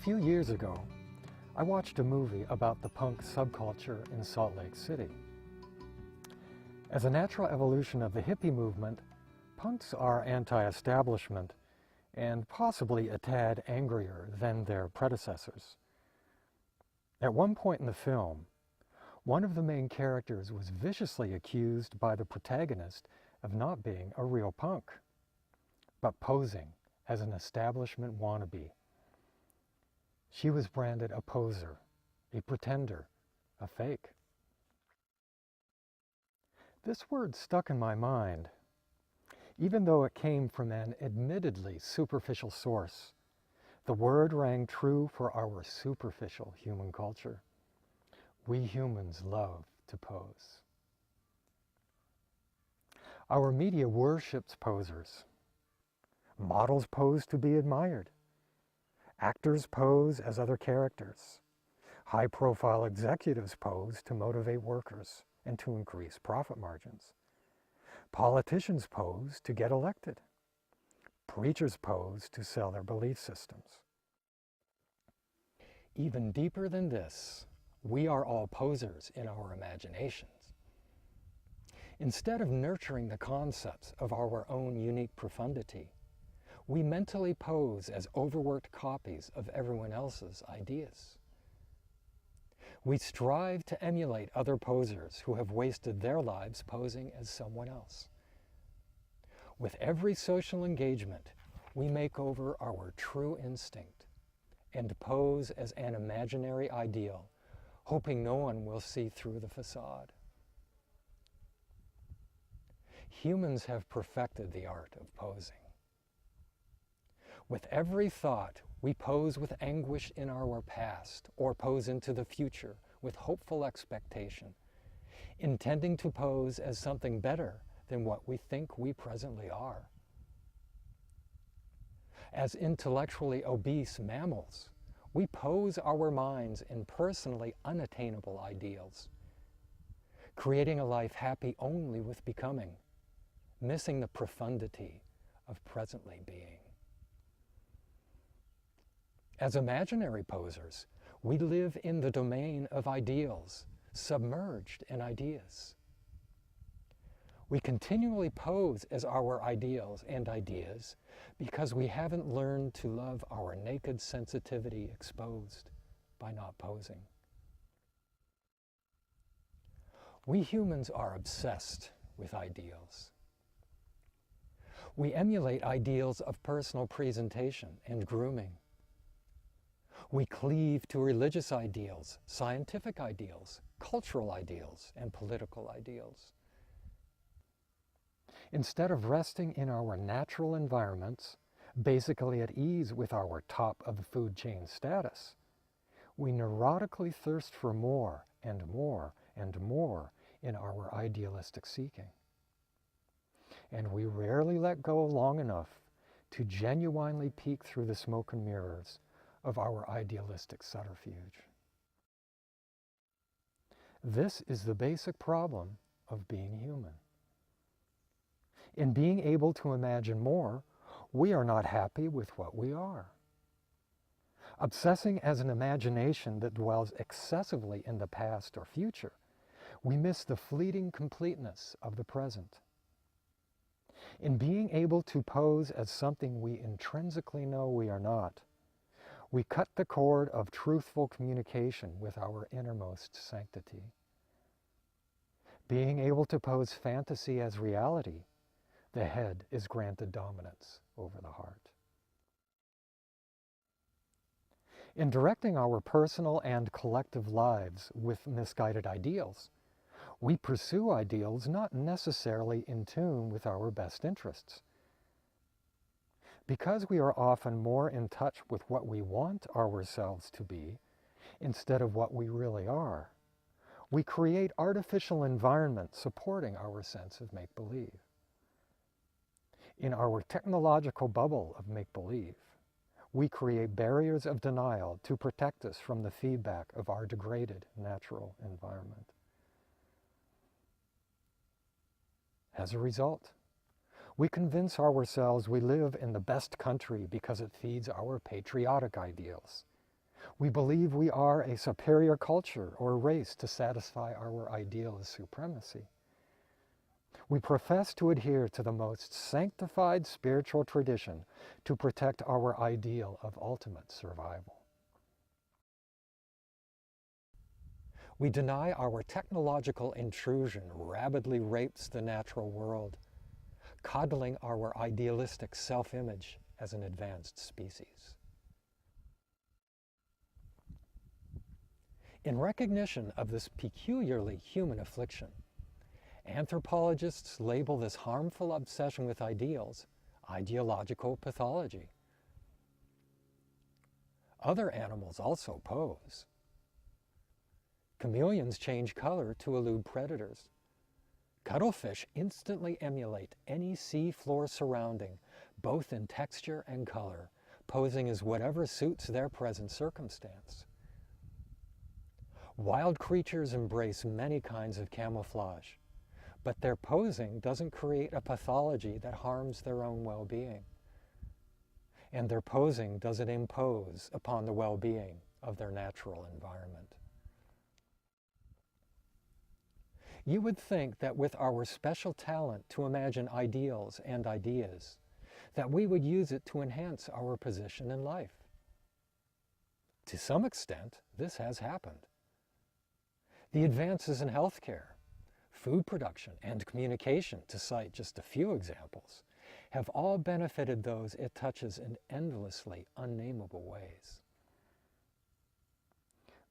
few years ago, I watched a movie about the punk subculture in Salt Lake City. As a natural evolution of the hippie movement, punks are anti-establishment and possibly a tad angrier than their predecessors. At one point in the film, one of the main characters was viciously accused by the protagonist of not being a real punk, but posing as an establishment wannabe. She was branded a poser, a pretender, a fake. This word stuck in my mind, even though it came from an admittedly superficial source. The word rang true for our superficial human culture. We humans love to pose. Our media worships posers. Models pose to be admired. Actors pose as other characters. High-profile executives pose to motivate workers and to increase profit margins. Politicians pose to get elected. Preachers pose to sell their belief systems. Even deeper than this, we are all posers in our imaginations. Instead of nurturing the concepts of our own unique profundity, we mentally pose as overworked copies of everyone else's ideas. We strive to emulate other posers who have wasted their lives posing as someone else. With every social engagement, we make over our true instinct and pose as an imaginary ideal, hoping no one will see through the facade. Humans have perfected the art of posing. With every thought, we pose with anguish in our past or pose into the future with hopeful expectation, intending to pose as something better than what we think we presently are. As intellectually obese mammals, we pose our minds in personally unattainable ideals, creating a life happy only with becoming, missing the profundity of presently being. As imaginary posers, we live in the domain of ideals, submerged in ideas. We continually pose as our ideals and ideas because we haven't learned to love our naked sensitivity exposed by not posing. We humans are obsessed with ideals. We emulate ideals of personal presentation and grooming. We cleave to religious ideals, scientific ideals, cultural ideals, and political ideals. Instead of resting in our natural environments, basically at ease with our top of the food chain status, we neurotically thirst for more and more and more in our idealistic seeking. And we rarely let go long enough to genuinely peek through the smoke and mirrors of our idealistic subterfuge. This is the basic problem of being human. In being able to imagine more, we are not happy with what we are. Obsessing as an imagination that dwells excessively in the past or future, we miss the fleeting completeness of the present. In being able to pose as something we intrinsically know we are not, we cut the cord of truthful communication with our innermost sanctity. Being able to pose fantasy as reality, the head is granted dominance over the heart. In directing our personal and collective lives with misguided ideals, we pursue ideals not necessarily in tune with our best interests. Because we are often more in touch with what we want ourselves to be instead of what we really are, we create artificial environments supporting our sense of make-believe. In our technological bubble of make-believe, we create barriers of denial to protect us from the feedback of our degraded natural environment. As a result, we convince ourselves we live in the best country because it feeds our patriotic ideals, We believe we are a superior culture or race to satisfy our ideal of supremacy. We profess to adhere to the most sanctified spiritual tradition to protect our ideal of ultimate survival. We deny our technological intrusion rapidly rapes the natural world, coddling our idealistic self-image as an advanced species. In recognition of this peculiarly human affliction, anthropologists label this harmful obsession with ideals ideological pathology. Other animals also pose. Chameleons change color to elude predators. Cuttlefish instantly emulate any sea floor surrounding, both in texture and color, posing as whatever suits their present circumstance. Wild creatures embrace many kinds of camouflage, but their posing doesn't create a pathology that harms their own well-being. And their posing doesn't impose upon the well-being of their natural environment. You would think that with our special talent to imagine ideals and ideas, that we would use it to enhance our position in life. To some extent, this has happened. The advances in healthcare, food production, and communication, to cite just a few examples, have all benefited those it touches in endlessly unnameable ways.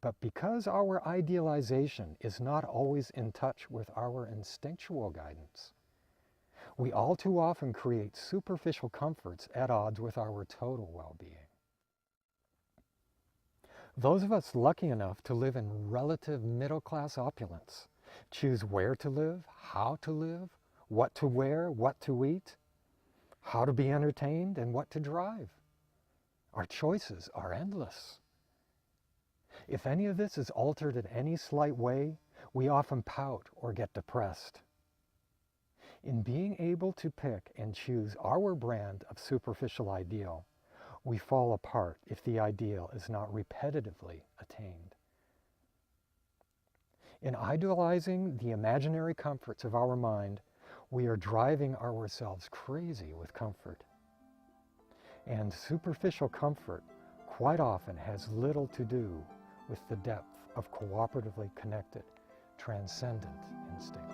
But because our idealization is not always in touch with our instinctual guidance, we all too often create superficial comforts at odds with our total well-being. Those of us lucky enough to live in relative middle-class opulence choose where to live, how to live, what to wear, what to eat, how to be entertained, and what to drive. Our choices are endless. If any of this is altered in any slight way, we often pout or get depressed. In being able to pick and choose our brand of superficial ideal, we fall apart if the ideal is not repetitively attained. In idealizing the imaginary comforts of our mind, we are driving ourselves crazy with comfort. And superficial comfort quite often has little to do with the depth of cooperatively connected, transcendent instinct.